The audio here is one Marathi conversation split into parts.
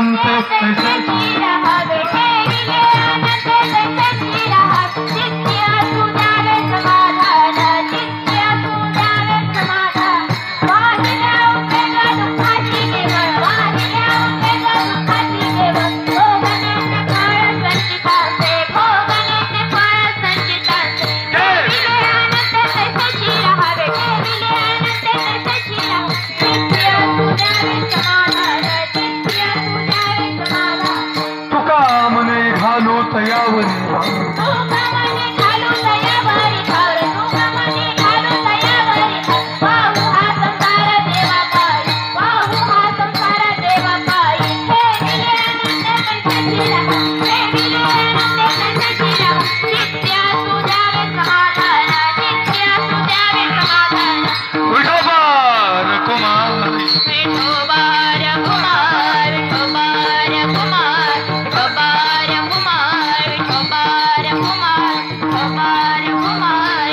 अनंत तैसेची रहावे ठेविले अनंत तैसेची रहा चित्ती असू द्यावे समाधान चित्ती असू द्यावे समाधान वाहिल्या उपयोगा दुःखाची केवळ वाहिल्या उपयोगा दुःखाची केवळ भोगण्याचे फळ संचिताचे भोगण्याचे फळ संचिताचे ठेविले अनंत तैसेची रहावे ठेविले अनंत तैसेची रहा चित्ती असू द्यावे समाधान चित्ती असू द्यावे समाधान तुका मने घालो तयावरी तुका मने घालू तयावरी भार तुका मने घालू तयावरी वाहू हा संसार देवा पायी वाहू हा संसार देवा पायी ठेविले अनंत तैसेची रहा ठेविले अनंत तैसेची रहा चित्ती असू द्यावे समाधान चित्ती असू द्यावे समाधान विठोबार कुमारी विठोबार कुमार विठोबार कुमार विठोबार कुमार विठोबार कुमार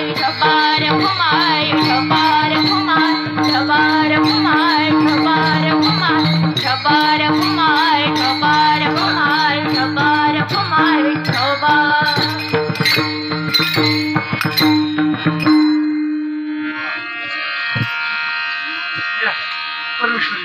विठोबार कुमार विठोबार कुमार विठोबार कुमार विठोबार कुमार विठोबार कुमार विठोबार कुमार विठोबार कुमार विठोबार कुमार विठोबा या परमेश्वरी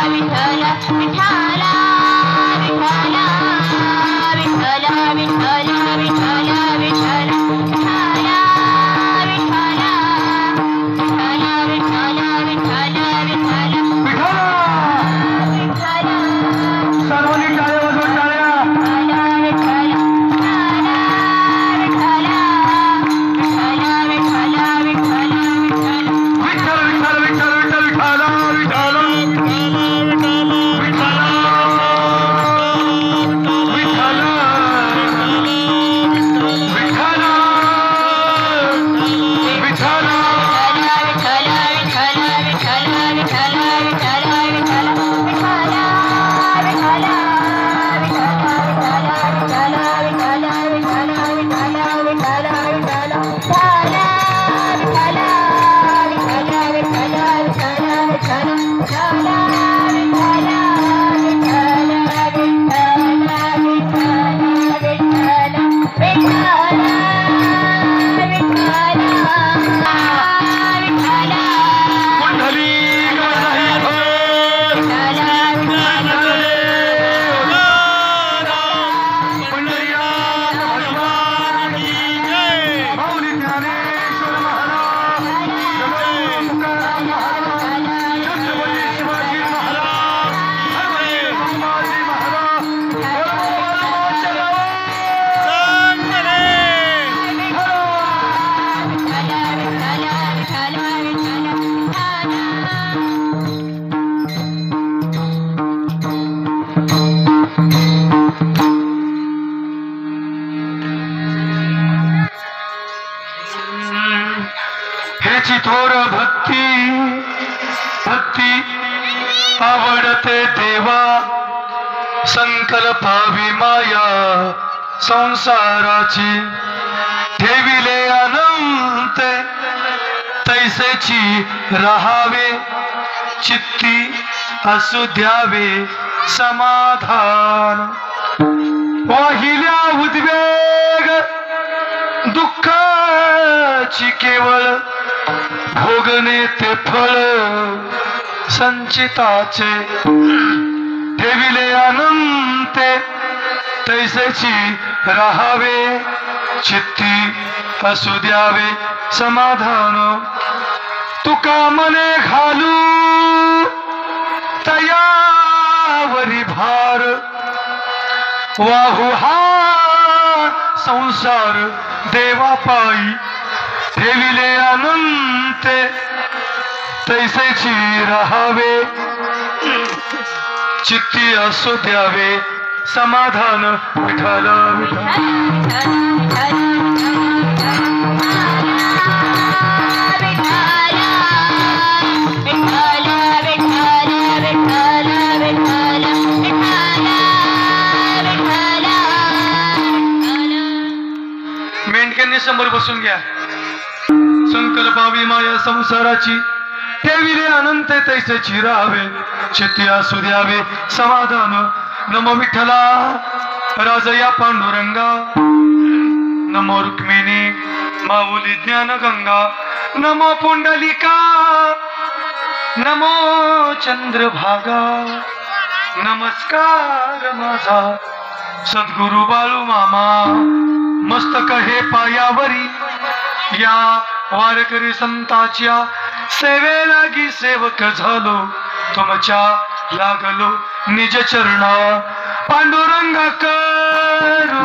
विठ्ठला विठ्ठला विठ्ठला विठ्ठला ह्याची थोर भक्ती आवडते देवा संकल्पावी माया संसाराची ठेविले अनंत तैसेची राहावे चित्ती असू द्यावे समाधान वाहिल्या उद्वेग दुःखाची केवळ भोगणे ते फळ संचिताचे ठेविले अनंते तैसेची राहावे चित्ती असू द्यावे समाधान तुका मने घालू तयावरी भार वाहू हा संसार देवा पायी ठेविले अनंते तैसेची राहावे चित्ती असू द्यावे समाधान विठ्ठल मेंढक्यांनी समोर बसून घ्या संकल्पावी माया संसाराची ठेविले अनंत तैसेची राहावे चित्ती असू द्यावे समाधान नमो विठ्ठला राजया पांडुरंगा नमो रुक्मिणी माऊली ज्ञान गंगा नमो पुंडलिका नमो चंद्रभागा नमस्कार माझा सद्गुरु बाळू मामा मस्तक हे पायावरी या वारकरी संताच्या सेवेलागी सेवक झालो तुमच्या लागलो निज चरणा पांडुरंग करू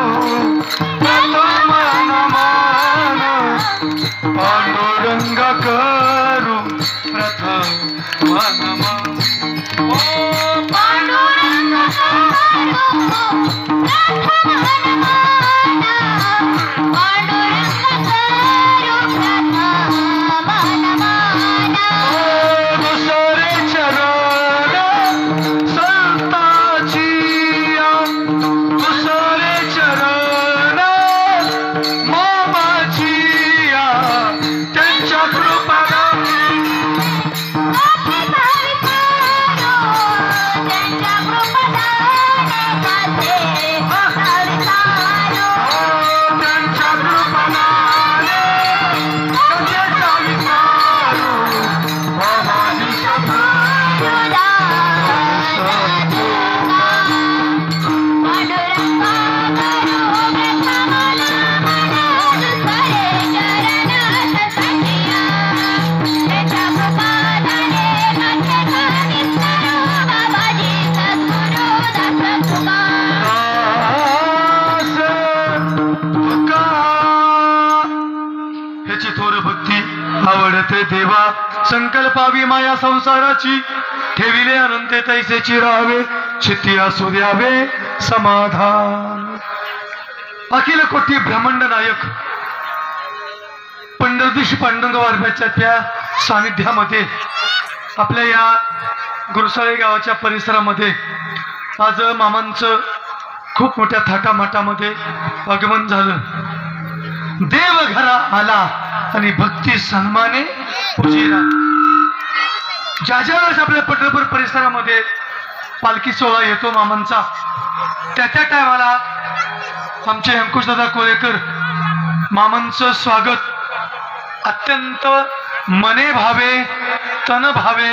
प्रथम नमन पांडुरंग करू प्रथम नमन ओ पांडुरंग आवडते देवा संकल्पावी माया संसाराची ठेविले अनंत तैसेची राहावे चित्ती असू द्यावे समाधान अखिल कोटी ब्रह्मांड नायक पंढरदेशी पांडुरंग वारब्याच्या त्या सानिध्यामध्ये आपल्या या गुरुसाळे गावाच्या परिसरामध्ये आज मामांचं खूप मोठ्या थाटामाटामध्ये आगमन झालं देव घरा आला आणि भक्ती सन्माने पूजेला ज्या ज्या वेळेस आपल्या पंढरपूर परिसरामध्ये पालखी सोहळा येतो मामांचा, त्या त्या टायमाला आमचे अंकुशदादा कोळेकर मामांचं स्वागत अत्यंत मने भावे तन भावे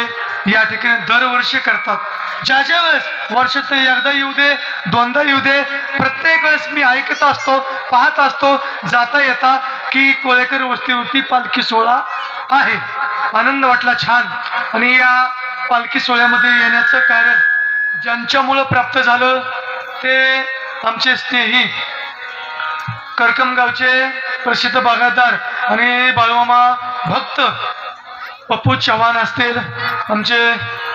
या ठिकाणी दरवर्षी करतात. ज्या ज्या वेळेस वर्षातून एकदा येऊ दे, दोनदा येऊ दे, प्रत्येक वेळेस मी ऐकत असतो, पाहत असतो जाता येता की कोळेकर वस्तीवरती पालखी सोहळा आहे. आनंद वाटला, छान. आणि या पालखी सोहळ्यामध्ये येण्याचं कारण ज्यांच्यामुळं प्राप्त झालं ते आमचे स्नेही करकम गावचे प्रसिद्ध बागायतदार आणि बाळूमामा भक्त पप्पू चव्हाण असतील, आमचे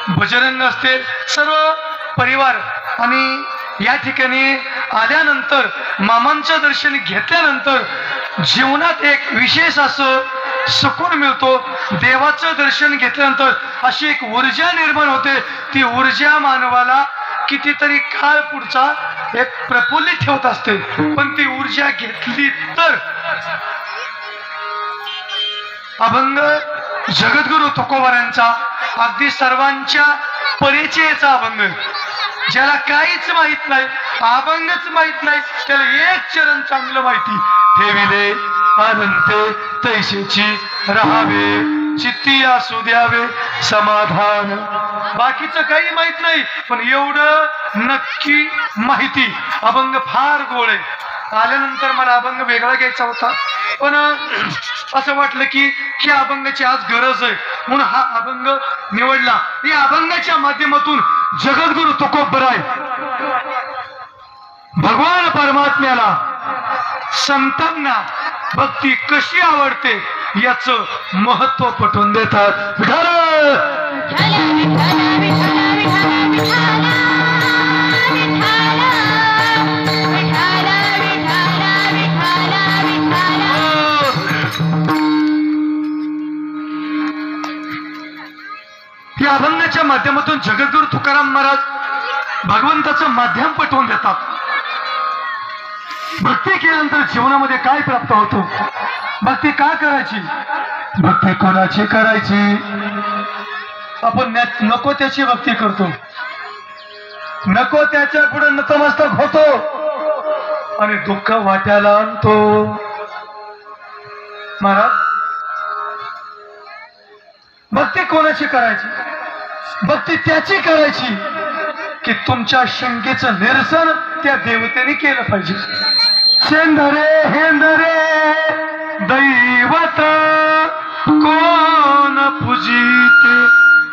बजरंग असतील, सर्व परिवार. आणि या ठिकाणी आल्यानंतर मामांचं दर्शन घेतल्यानंतर जीवनात एक विशेष असं सुकून मिळतो. देवाचं दर्शन घेतल्यानंतर अशी एक ऊर्जा निर्माण होते. ती ऊर्जा मानवाला कितीतरी काळ पुढचा एक प्रफुल्लित ठेवत असते. पण ती ऊर्जा घेतली तर अभंग जगद्गुरु तुकोबारांचा अगदी सर्वांच्या परिचयाचा अभंग, ज्याला काहीच माहित नाही, अभंगच माहित नाही, त्याला एक चरण चांगलं माहिती. ठेविले अनंते तैसेची राहावे, चित्ती असू द्यावे समाधान. बाकीचं काही माहित नाही, पण एवढं नक्की माहिती. अभंग फार गोड आहे. आल्यानंतर मला अभंग वेगळा घ्यायचा होता, पण असं वाटलं की ह्या अभंगाची आज गरज आहे म्हणून हा अभंग निवडला. या अभंगाच्या माध्यमातून जगद्गुरु तुकोबराय भगवान परमात्म्याला, संतांना भक्ती कशी आवडते याचं महत्व पटवून देतात. या अभंगाच्या माध्यमातून जगद्गुरु तुकाराम महाराज भगवंताचं माध्यम पटवून देतात. भक्ती केल्यानंतर जीवनामध्ये काय प्राप्त होतो, भक्ती का करायची, भक्ती कोणाची करायची. आपण नको त्याची भक्ती करतो, नको त्याच्या पुढे नतमस्तक होतो आणि दुःख वाट्याला आणतो. महाराज, भक्ती कोणाची करायची, भक्ती त्याची करायची की तुमच्या शंकेचं निरसन त्या देवतेने केलं पाहिजे. शेंदरे हेंदरे दैवत कोण पूजिते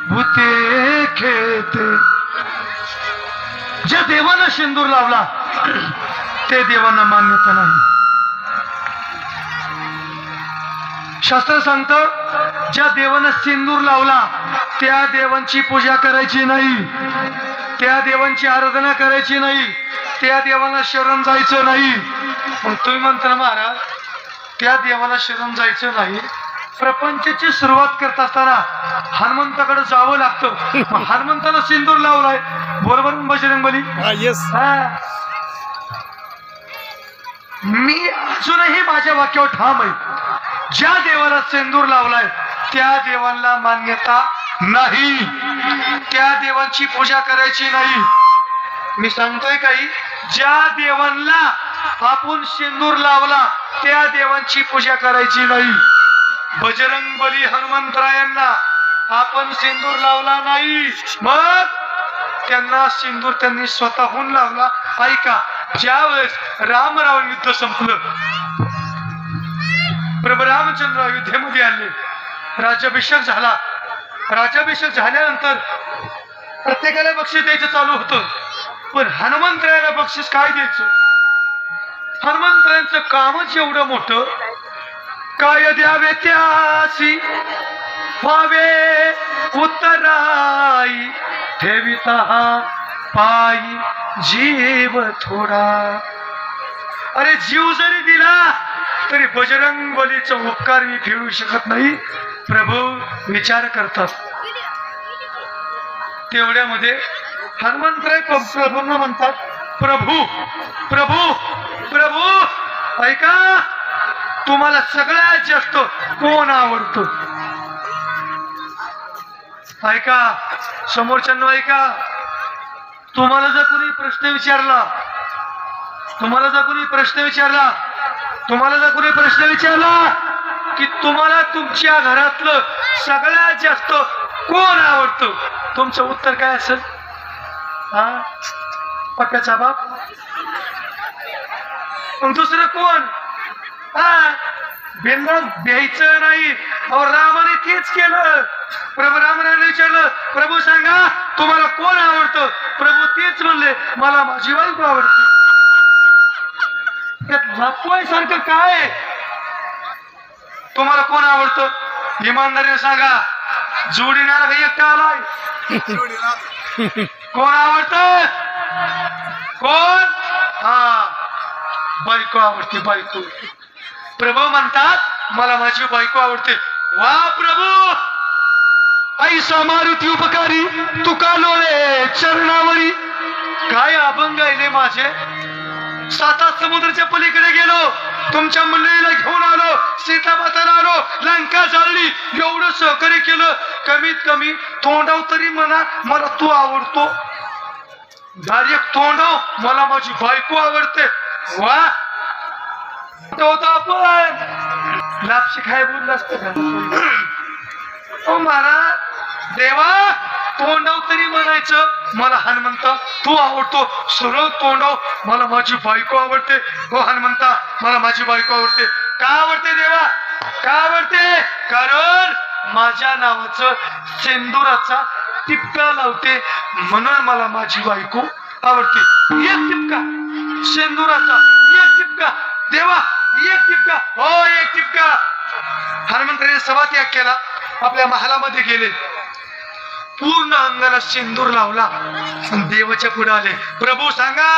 भूते खेते. ज्या देवानं शेंदूर लावला ते देवांना मान्यता नाही. शास्त्र सांगतं ज्या देवानं सिंदूर लावला त्या देवांची पूजा करायची नाही, त्या देवांची आराधना करायची नाही, त्या देवाला शरण जायचं नाही. मग तुम्ही म्हणता ना महाराज त्या देवाला शरण जायचं नाही, प्रपंचाची सुरुवात करत असताना हनुमंताकडे जावं लागतं. हनुमंताला सिंदूर लावलाय, बरोबर बजरंग बली. मी अजूनही माझ्या वाक्यावर ठाम आहे. ज्या देवाला सिंदूर लावलाय त्या देवाला मान्यता नाही, त्या देवांची पूजा करायची नाही. मी सांगतोय काही, ज्या देवांना आपण सिंदूर लावला त्या देवांची पूजा करायची नाही. बजरंग बली हनुमंतरायांना आपण सिंदूर लावला नाही, मग त्यांना सिंदूर त्यांनी स्वतःहून लावला. ऐका, ज्यावेळेस रामरावण युद्ध संपलं, प्रभू रामचंद्र अयोध्येमध्ये आले, राज्याभिषेक झाला. राज्याभिषेक झाल्यानंतर प्रत्येकाला बक्षीस द्यायचं चालू होतं, पण हनुमंतरायाला बक्षीस काय द्यायचं. हनुमंतरायांचं कामच एवढं मोठं, काय द्यावे त्यासी व्हावे उत्तराई, ठेविता पायी जीव थोडा. अरे जीव जरी दिला तरी बजरंग बलीचा उपकार मी फेडू शकत नाही. प्रभू विचार करतात. तेवढ्यामध्ये हनुमंतराय प्रभूंना म्हणतात, प्रभू प्रभू प्रभू ऐका, तुम्हाला सगळ्यात जास्त कोण आवडतं. ऐका समोरच्यांना, ऐका. तुम्हाला जर कोणी प्रश्न विचारला, तुम्हाला जर कोणी प्रश्न विचारला, तुम्हाला जर कोणी प्रश्न विचारला की तुम्हाला तुमच्या घरातलं सगळ्यात जास्त कोण आवडतं, तुमचं उत्तर काय असेल? हा, पक्याचा बाप. मग दुसरं कोण? हा, बिंदास द्यायचं नाही. अहो रामाने तेच केलं. प्रभू रामाने विचारलं, प्रभू सांगा तुम्हाला कोण आवडतं? प्रभू तेच म्हणले, मला माझी बायको आवडते. त्यात लपवायसारखं काय? तुम्हाला कोण आवडतं? इमानदारीने सांगा. जोडीने आला का एकटा आलाय? कोण आवडतं? कोण? हा, बायको आवडते, बायको. प्रभू म्हणतात मला माझी बायको आवडते. वा प्रभू, ऐसा मारुती उपकारी तुका लोळे चरणावरी. काय अभंग आहे माझे. 7 समुद्राच्या पलीकडे गेलो, तुमच्या मंडळीला घेऊन आलो, सीतामाताला आलो, लंका जाळली, एवढं सहकार्य केलं. कमीत कमी तोंडाव तरी म्हणा मला तू आवडतो. डायरेक्ट तोंडाव मला माझी बायको आवडते. वा, होता आपण लापशी खाय बोललं असतं का? ओ महाराज, देवा तोंडाव तरी म्हणायचं मला हनुमंता तू आवडतो. सरळ तोंडाव मला माझी बायको आवडते. हो हनुमंता, मला माझी बायको आवडते. का आवडते देवा? का आवडते? कारण माझ्या नावाचं सिंदुराचा टिपका लावते म्हणून मला माझी बायको आवडते. एक टिपका सिंदुराचा, एक टिपका देवा, एक टिपका. हो, एक टिपका. हनुमंताने सभात्याग केला, आपल्या महालामध्ये गेले, पूर्ण अंगाला सिंदूर लावला, देवाच्या पुढे आले. प्रभू सांगा,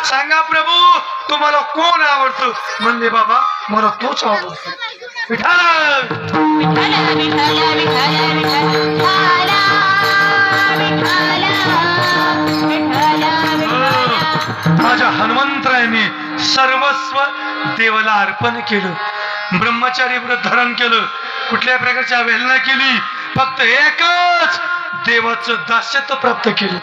सांगा प्रभू तुम्हाला कोण आवडतं? म्हणले बाबा मला तोच आवडतो. माझ्या हनुमंतरायाने सर्वस्व देवाला अर्पण केलं. ब्रह्मचारी व्रत धारण केलं, कुठल्या प्रकारची अवहेलना केली, फक्त एकच देवाचं दास्यत्व प्राप्त केलं.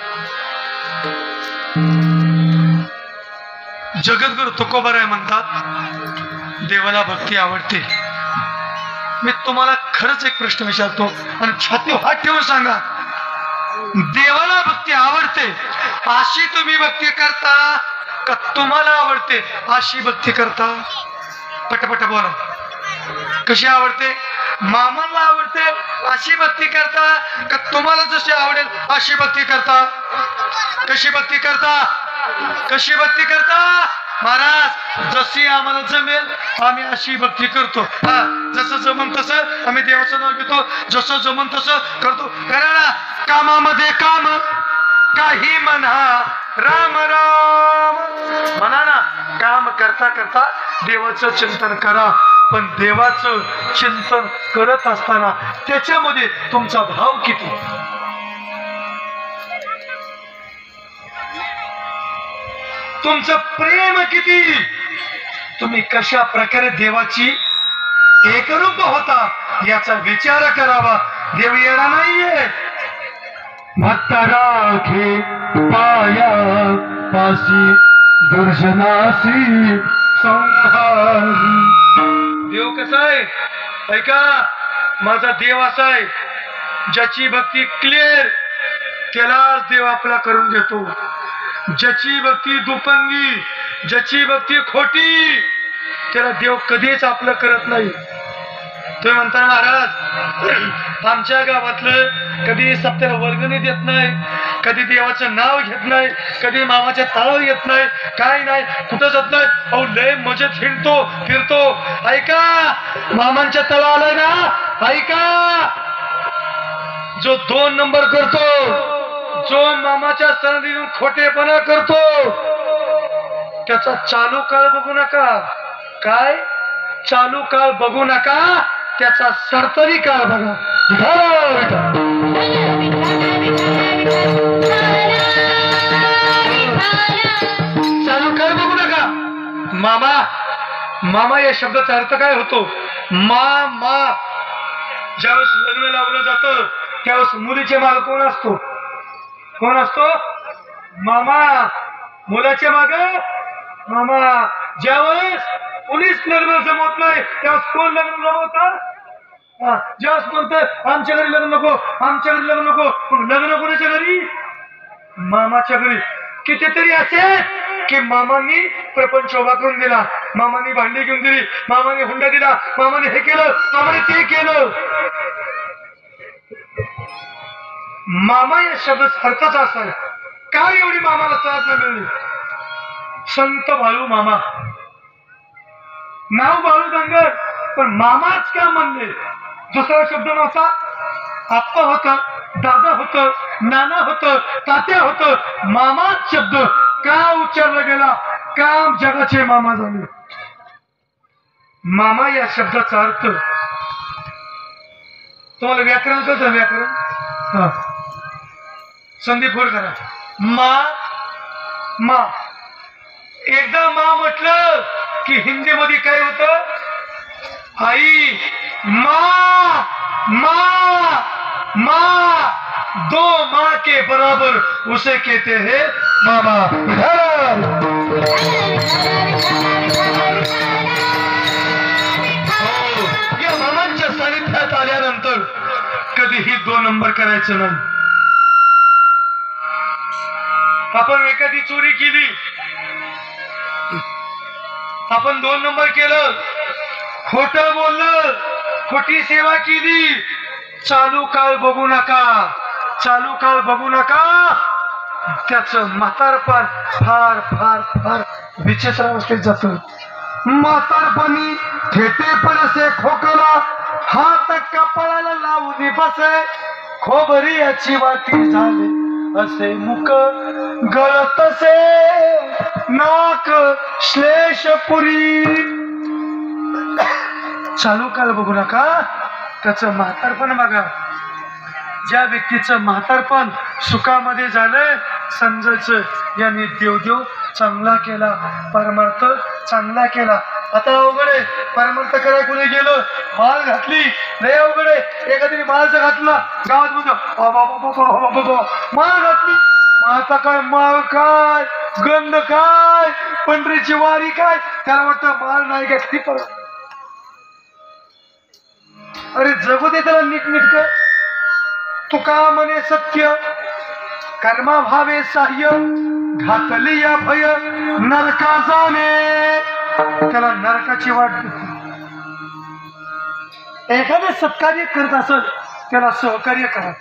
जगद्गुरु तुकोबाराय म्हणतात देवाला भक्ती आवडते. मी तुम्हाला खरंच एक प्रश्न विचारतो आणि छाती हात ठेवून सांगा, देवाला भक्ती आवडते अशी तुम्ही भक्ती करता का तुम्हाला आवडते अशी भक्ती करता? पटापट बोला. कशी आवडते? मामाला आवडते अशी भक्ती करता का तुम्हाला जशी आवडेल अशी भक्ती करता? कशी भक्ती करता? कशी भक्ती करता? महाराज, जशी आम्हाला जमेल आम्ही अशी भक्ती करतो. हा, जसं जमन तसं आम्ही देवाचं नाव घेतो, जसं जमन तसं करतो. करा ना, कामामध्ये काम, काही म्हणा राम राम म्हणा ना. काम करता करता देवाचं चिंतन करा, पण देवाचं चिंतन करत असताना त्याच्यामध्ये तुमचा भाव किती? तुमचं प्रेम किती? तुम्ही कशा प्रकारे देवाची एकरूप होता याचा विचार करावा. देव येणार नाहीये. भक्त राखे पाया पासी दर्शनासी संहारी. देव कसा आहे? ऐका, माझा देव असा आहे ज्याची भक्ती क्लिअर त्यालाच देव आपला करून घेतो. ज्याची भक्ती दुपंगी, ज्याची भक्ती खोटी, त्याला देव कधीच आपलं करत नाही. तुम्ही म्हणता महाराज आमच्या गावातलं कधी सप्त्याला वर्गणी देत नाही, कधी देवाचं नाव घेत नाही, कधी मामाच्या तळावर येत नाही, काय नाही, कुठं जात नाही. अहो लय मजेत फिरतो. ऐका, मामांच्या तळा आलाय ना, ऐका, जो 2 नंबर करतो, जो मामाच्या सनदीतून खोटेपणा करतो, त्याचा चालू काळ बघू नका. काय चालू काळ बघू नका, त्याचा सरतरी काळ बघा. चालू काळ बघू नका. मामा या शब्दाचा अर्थ काय होतो? मामा. ज्यावेळेस लग्न लावलं जातं त्यावेळेस मुलीचे माग कोण असतो? कोण असतो? मामा. मुलाच्या माग मामा. ज्यावेळेस कोणीच लग्न जमवत नाही त्यावेळेस कोण लग्न जमवतात? ज्यावेळेस म्हणतं आमच्या घरी लग्न नको, आमच्या घरी लग्न नको, मग लग्न कोणाच्या घरी? मामाच्या घरी. कितीतरी असे की मामांनी प्रपंच उभा करून दिला, मामांनी भांडी घेऊन दिली, मामाने हुंडा दिला, मामाने हे केलं, मामाने ते केलं. मामा या शब्द अर्थाचा असताना काय एवढी मामाला साधना मिळली? संत बाळू मामा. नाव बाळू धनगर, पण मामाच का म्हणले? दुसरा शब्द नव्हता. आप्पा होता, दादा होत, नाना होत, तात्या होत, मामाच शब्द का उच्चारला गेला? काम जगाचे मामा झाले. मामा या शब्दाचा अर्थ तुम्हाला व्याकरण कळतं? व्याकरण संदीप फोड करा. मा. एकदा मा म्हटलं की हिंदीमध्ये काय होतं? आई. मा मा माँ. दो माँ के बराबर उसे कहते हैं मामा. या मामांच्या सानिध्यात आल्यानंतर कधीही 2 नंबर करायचं नाही. आपण एखादी चोरी केली, आपण 2 नंबर केलं, खोटं बोललं, खोटी सेवा केली, चालू काळ बघू नका, चालू काळ बघू नका. त्याचं म्हातारपण फार फार फार विचित्र अवस्थेत जात. म्हातारपणी थेटेपण असे खोकला, हात कपाळाला लावून बसे, खोबरी याची वाटी झाले असे मुख, गळत असे नाक श्लेषपुरी. चालू काळ बघू नका, त्याचं म्हातारपण बघा. ज्या व्यक्तीचं म्हातारपण सुखामध्ये झालंय समजायचं यांनी देवदेव चांगला केला, परमार्थ चांगला केला. आता अवघड आहे परमार्थ करायला कोणी गेलं, माळ घातली, लय अवघड आहे. एखाद्याने माळचं घातला गावात म्हणतो माळ घातली, आता काय माळ काय, गंध काय, पंढरीची वारी काय, त्याला वाटतं माळ नाही घातली परत. अरे जगू दे त्याला नीटनीटक. तुका म्हणे सत्य कर्मा भावे साह्य, घातली या भय नरका जाणे. त्याला नरकाची वाट. एखादे सत्कार्य करत असेल त्याला सहकार्य करा,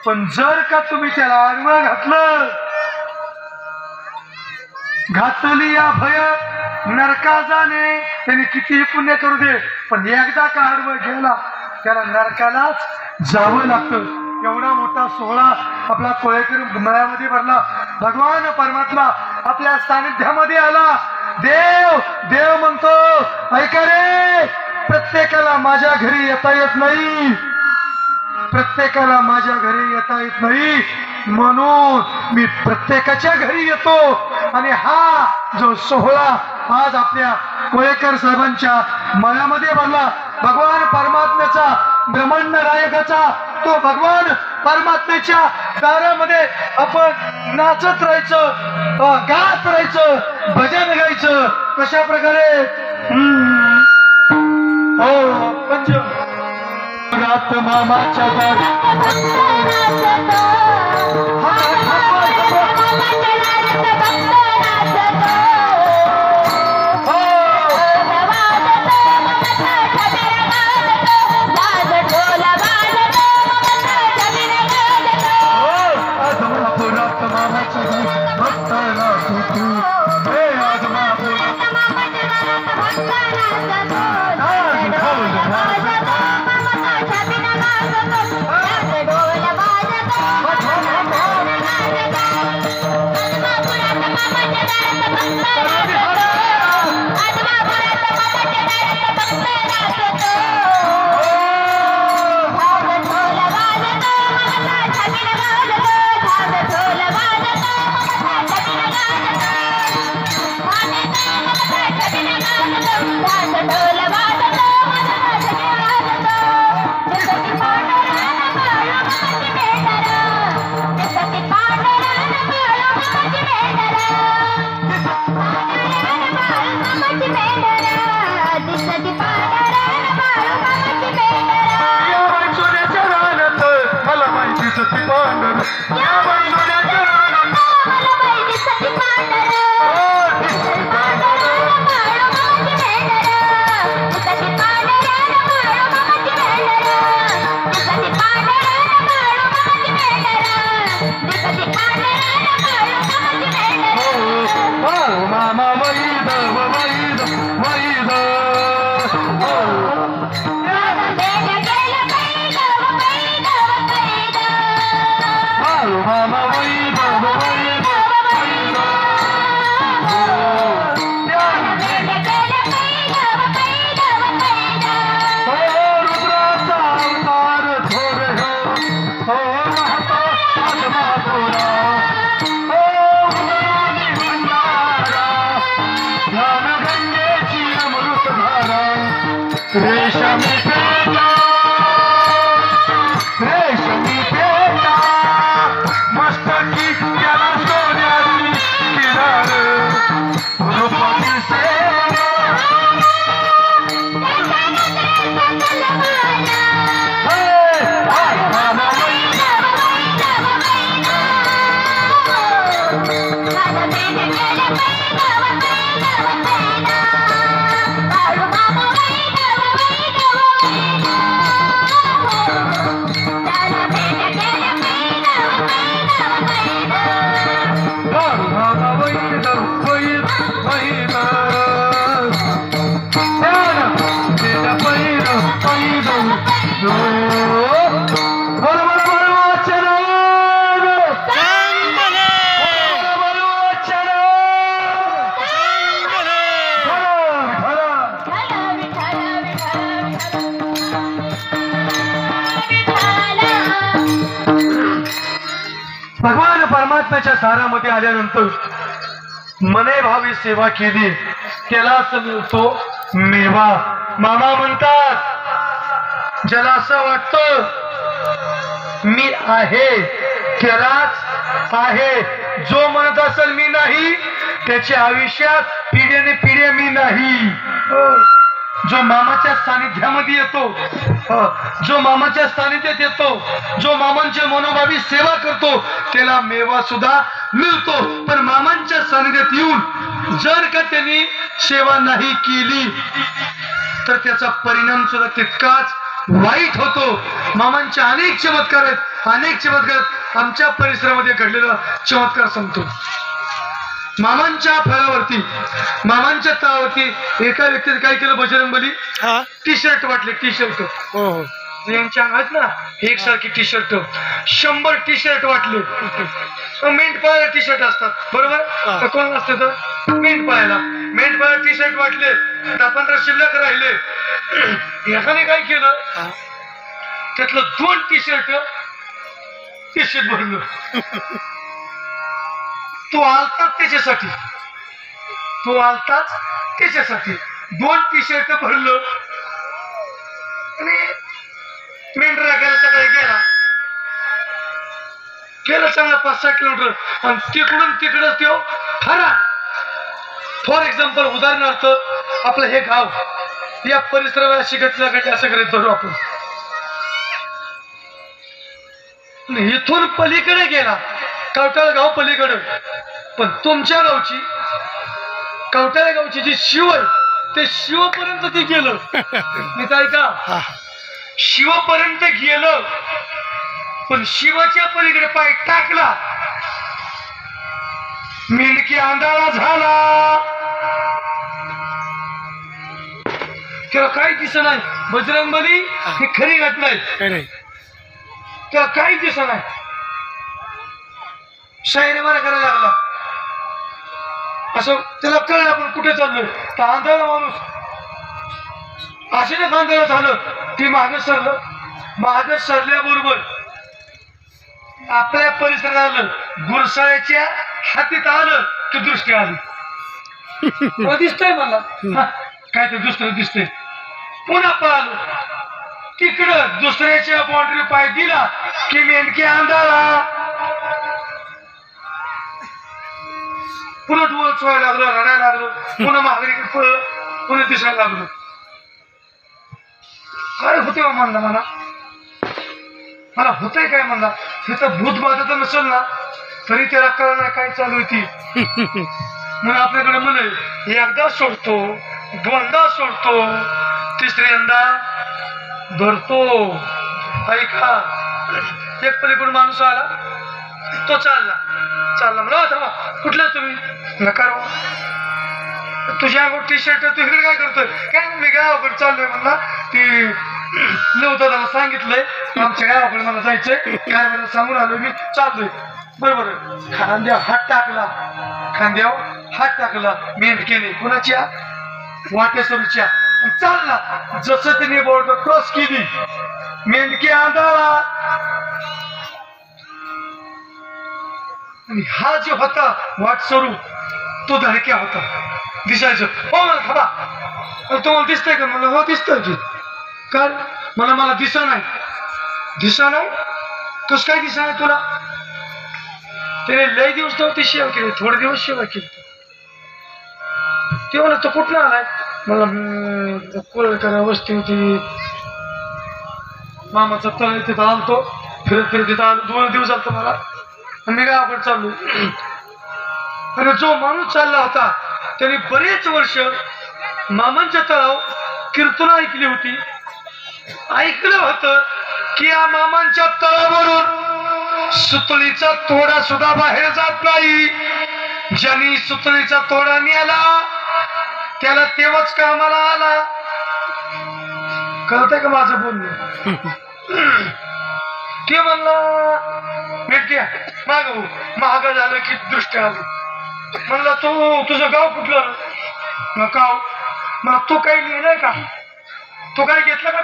पण जर का तुम्ही त्याला आडवं घातलं, घातली या भय नरका जाणे, त्याने कितीही पुण्य करू दे पण एकदा का आडवं गेला त्याला नरकालाच जावं लागतं. एवढा मोठा सोहळा आपला कोळेकर मळ्यामध्ये भरला. भगवान परमात्मा आपल्या सानिध्यामध्ये आला. देव देव म्हणतो, ऐका रे, प्रत्येकाला माझ्या घरी येता येत नाही, प्रत्येकाला माझ्या घरी येता येत नाही, म्हणून मी प्रत्येकाच्या घरी येतो. आणि हा जो सोहळा आज आपल्या कोळेकर साहेबांच्या मनामध्ये भरला, भगवान परमात्म्याचा, ब्रह्मांड नायकाचा, तो भगवान परमात्म्याच्या दारामध्ये आपण नाचत राहायचं, गात राहायचं, भजन गायचं. कशा प्रकारे? हो पंचम रात मामाच्या ढोल गोरा ओ उदयाने भंडारा ध्यान गंगेची अमृतधारा रेशमी पेटा मस्तकी त्याला सोन्याची किनार रूपाची भगवान परमात्म्याच्या दारामध्ये आल्यानंतर मने भावी सेवा केली त्यालाच मिळतो मेवा. मामा म्हणतात ज्याला असं वाटतं मी आहे त्यालाच आहे. जो म्हणत असेल मी नाही त्याच्या आयुष्यात पिढ्याने पिढ्या मी नाही. जो मामाच्या सानिध्यामध्ये येतो जो मामाच्या सानिध्यात येतो जो मामांची मनोभावी सेवा करतो त्याला मेवा सुद्धा मिळतो. पण मामांच्या सानिध्यात येऊन जर का त्यांनी सेवा नाही केली तर त्याचा परिणाम सुद्धा तितकाच वाईट होतो. मामांचे अनेक चमत्कार आहेत अनेक चमत्कार. आमच्या परिसरामध्ये घडलेला चमत्कार सांगतो. मामांच्या फळावरती मामांच्या तळावरती एका व्यक्तीने काय केलं बजरंगबली टी शर्ट वाटले. टी शर्ट यांच्या अंगात ना एकसारखी टी शर्ट 100 टी शर्ट वाटले. मेंढपाळाला टी शर्ट असतात बरोबर. कोण असते तर मेंढपाळाला टी शर्ट वाटले. 10-15 शिल्लक राहिले. एकाने काय केलं त्यातलं 2 टी शर्ट पिशवीत भरलं. तो आलताच त्याच्यासाठी 2 टी शर्ट भरलं आणि मेंढरा गेला सकाळी गेला चांगला 5-6 किलोमीटर आणि तिकडून तिकडं तो ठरा. फॉर एक्झाम्पल उदाहरणार्थ आपलं हे गाव या परिसराला शिकत असं करत धरू आपण. इथून पलीकडे गेला कवटाळ गाव पलीकडे. पण तुमच्या गावची कवटाळ्या गावची जी शिव आहे ते शिवपर्यंत ती गेलं. मी काय का शिवपर्यंत गेलं पण शिवाच्या पलीकडे पाय टाकला मेंढकी आंधळा झाला. त्याला काही दिसत नाही. बजरंगबली ही खरी घटना आहे. त्याला काही दिसत नाही. शायरी मारा करायला लागला. असं त्याला कळलं आपण कुठे चाललोय. तर आंधळा माणूस असे ना आंधळा झालं ती मागे सरलं. मागे सरल्याबरोबर आपल्या परिसरात आलं. गुरसाळ्याच्या हातीत आलं की दृष्टी आली. दिसतंय मला काय ते दुसरं दिसतंय. पुन्हा पळालो तिकडं दुसऱ्याच्या बाउंड्री पाय दिला की मेंढकी आंधळा. पुन्हा डोळं चोळायला लागलो रडायला लागलो. पुन्हा माघारी पळलं पुन्हा दिसायला लागलो. काय होते म्हणला मला होतंय काय म्हणला. तिथं भूत बाधा नसेल ना तरी त्याला कळलं नाही काय चालू होती. म्हणून आपल्याकडे म्हणे एकदा सोडतो 2दा सोडतो 3ऱ्यांदा धरतो. ऐका एक पलीकडून माणूस आला तो चालला म्हणा कुठला तुम्ही नकार तुझ्या अंगावर टी शर्ट तू इकडे काय करतोय. काय मी गावाकडे चाललोय म्हणला. ती नवदादाला सांगितलंय आमच्या गावाकडे मला जायचंय काय मला सांगून आलोय मी चाललोय. बरोबर खांद्यावर हात टाकला मेंढकेने कुणाच्या वाटेसरूच्या चालला. जसं तिने बॉर्डर क्रॉस केली मेंढकी आंधळा. आणि हा जो होता वाट सरू तो धडक्या होता दिसायचं. हो मला थांबा, तुम्हाला दिसतंय का? मला हो दिसतंय की. काय मला दिसा नाही. दिसा नाही कस काय दिसा नाही तुला? त्याने लय दिवस नव्हती सेवा केली, थोडे दिवस सेवा केली. ते म्हणलं तो कुठला आलाय? मला कोळकर वस्ती होती, मामाचा तळ तिथं आलतो, फिरत फिरत तिथं आलो. 2 दिवस आलतो मला, मी गावाकडे चाललो. आणि जो माणूस चालला होता त्याने बरेच वर्ष मामांच्या तळाव कीर्तन ऐकली होती. ऐकलं होतं की या मामांच्या तळावरून सुतळीचा तोडा सुद्धा बाहेर जात नाही. ज्यांनी सुतळीचा तोडा नेला त्याला तेव्हाच कामाला आला. कळतंय का माझं बोलणं? ते म्हणला भेटक्या माग महाग झालं की दृष्टी आली. म्हणला तुझं गाव कुठलं? गाव. मला तू काही लिहिलंय का? तू काय घेतलं का?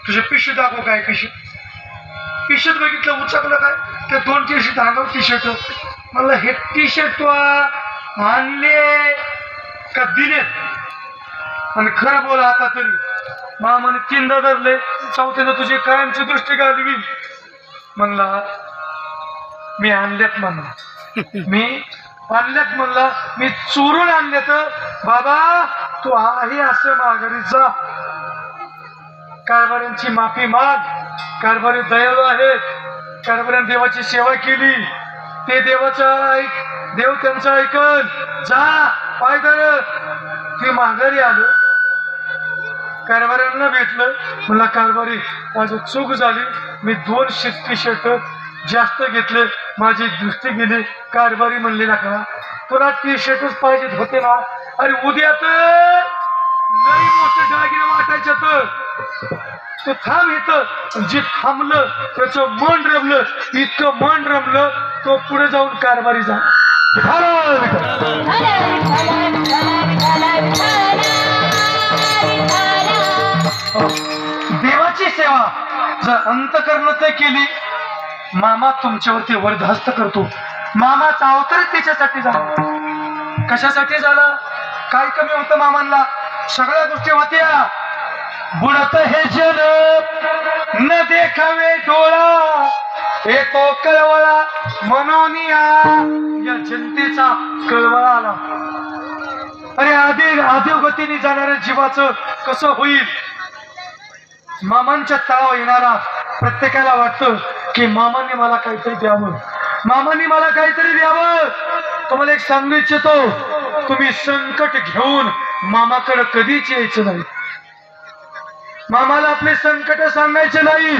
तुझे पिशवी दाखव. काय पिशवीत बघितलं उचकलं काय? ते 2 टी-शर्ट अंगावर टी-शर्ट. मला हे टी-शर्ट तू आणले का दिलेत? आणि खरं बोला आता तरी. मामाने 3दा धरले, 4थ्यांदा तुझी कायमची दृष्टी घालवी. म्हणला मी आणल्यात. मी आणल्यात म्हणला, मी चोरून आणल्यात. बाबा तू आहे असं माघारी जा. कारभाऱ्यांची माफी माग. कारभारी दयाळू आहेत. कारभाऱ्याने देवाची सेवा केली, ते देव त्यांचं ऐकल. जा पायदळ. ते माघारी आलो, कारभाऱ्यांना भेटलं. मला कारभारी माझी चूक झाली, मी 2 टी-शर्ट जास्त घेतले, माझी दृष्टी गेली. कारभारी म्हणलेला का तुला टी-शर्टच पाहिजेत होते ना? अरे उद्या तर लई मोठे दागिने वाटायचे. तर तू थांब इथं. जे थांबलं त्याचं मन रमलं, इतकं मन रमलं तो पुढे जाऊन कारभारी जा. देवाची सेवा जर अंतकरणात केली, मामा तुमच्यावरती वरदहस्त करतो. मामाचा अवतार त्याच्यासाठी झाला. कशासाठी झाला? काय कमी होतं मामांना? सगळ्या गोष्टी होत्या. बुडत हे जन न देखावे डोळा, येतो कळवळा म्हणून या जनतेचा कळवळा आला. अरे आदिवगतीने जाणाऱ्या जीवाचं कसं होईल? मामांच्या तळावर येणारा प्रत्येकाला वाटतं की मामांनी मला काहीतरी द्यावं, मामांनी मला काहीतरी द्यावं. तुम्हाला एक सांगू इच्छितो, तुम्ही संकट घेऊन मामाकडे कधीच यायचं नाही. मामाला आपले संकट सांगायचे नाही,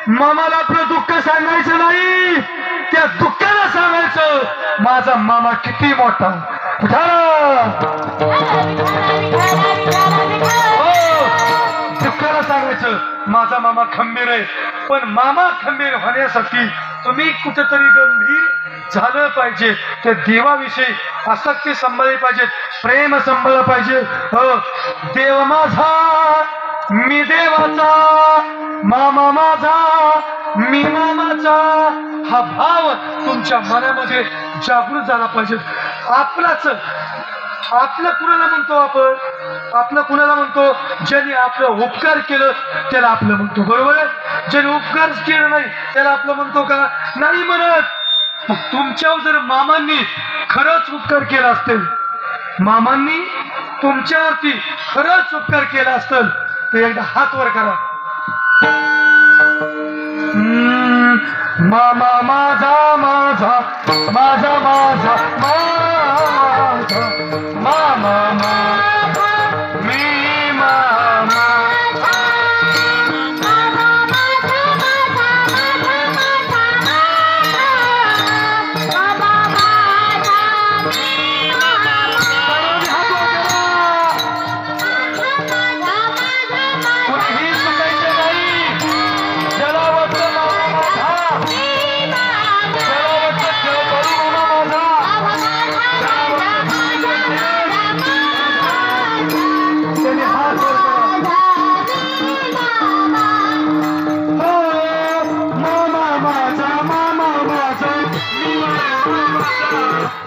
मामाला आपलं दुःख सांगायचं नाही. त्या दुःखाला सांगायचं माझा मामा किती मोठा. दुःखाला सांगायचं माझा मामा खंबीर आहे. पण मामा खंबीर होण्यासाठी तुम्ही कुठेतरी गंभीर झालं पाहिजे. त्या देवाविषयी आसक्ती सांभाळली पाहिजे, प्रेम सांभाळलं पाहिजे. देव माझा मी देवाचा, मामा माझा मी मामाचा, हा भाव तुमच्या मनामध्ये जागृत झाला पाहिजे. आपलं कुणाला म्हणतो आपण? आपलं कुणाला म्हणतो? ज्यांनी आपलं उपकार केलं त्याला आपलं म्हणतो, बरोबर आहे? ज्याने उपकार केलं नाही त्याला आपलं म्हणतो का? नाही म्हणत. मग तुमच्यावर जर मामांनी खरंच उपकार केला असतील, मामांनी तुमच्यावरती खरंच उपकार केला असेल तर एकदा हात वर करा. मामा माझा माझा माझा माझा माझा मामा मी मामा.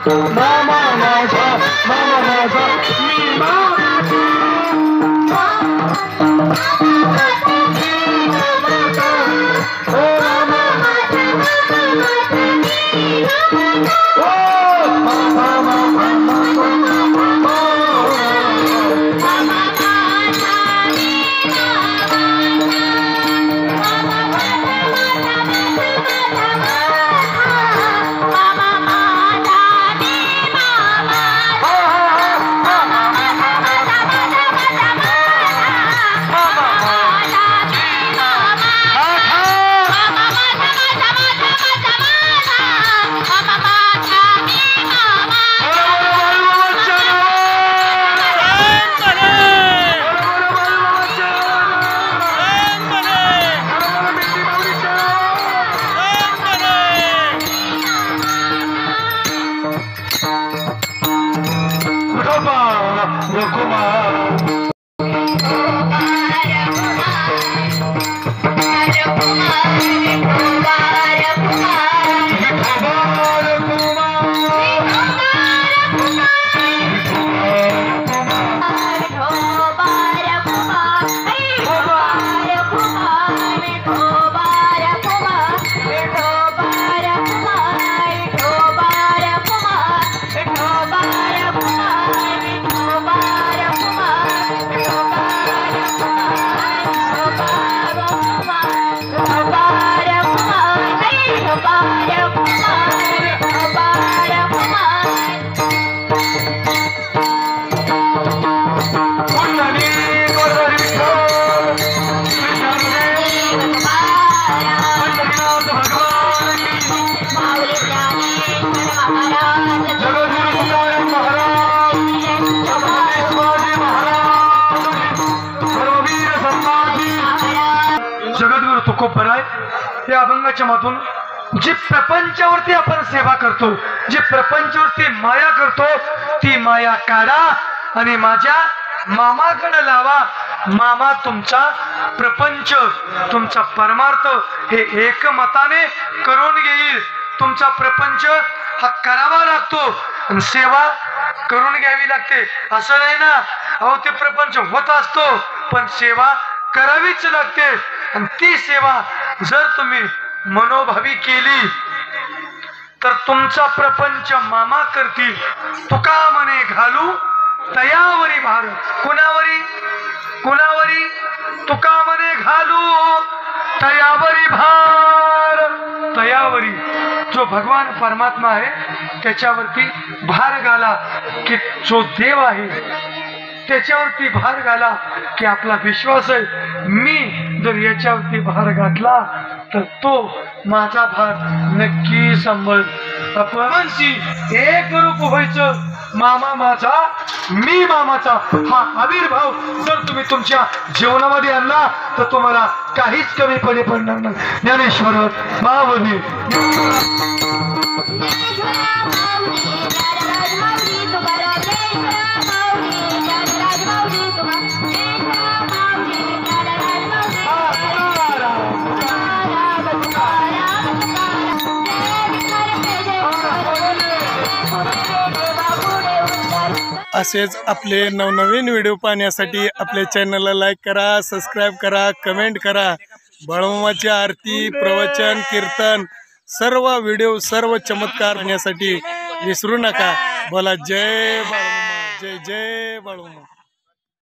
मामा माझा मामा माझा मी जगद्गुरु तुकोबराय या अभंगाच्या मातून जी प्रपंचावरती आपण सेवा करतो, जी प्रपंचावरती माया करतो, ती माया काढा आणि माझ्या मामाकडे लावा. मामा तुमचा प्रपंच, तुमचा परमार्थ हे एकमताने करून घेईल. तुमचा प्रपंच हा करावा लागतो आणि सेवा करून घ्यावी लागते. असं नाही ना, अहो ते प्रपंच होत असतो पण सेवा करावीच लागते. आणि ती सेवा जर तुम्ही मनोभावी केली तर तुमचा प्रपंच मामा करतील. तुका मने घालू तयावरी भार. कुणावरी कुणावरी? तुका मने घालू तयावरी भार. तयावरी जो भगवान परमात्मा आहे त्याच्यावरती भार घाला, की जो देव आहे त्याच्यावरती भार घाला, की आपला विश्वास आहे मी जर याच्यावरती भार घातला तर तो माझा भार नक्की सांभाळ. आपण एक रूप व्हायचं. मामा माझा मी मामाचा हा आविर्भाव जर तुम्ही तुमच्या जीवनामध्ये आणला तर तुम्हाला काहीच कमीपणे पडणार नाही. ज्ञानेश्वर माऊली असेच आपले नवनवीन व्हिडिओ पाहण्यासाठी आपल्या चॅनलला लाईक करा, सबस्क्राईब करा, कमेंट करा. बाळूमामाची आरती, प्रवचन, कीर्तन सर्व व्हिडिओ सर्व चमत्कार पाहण्यासाठी विसरू नका. बोला जय बाळूमामा, जय जय बाळूमामा.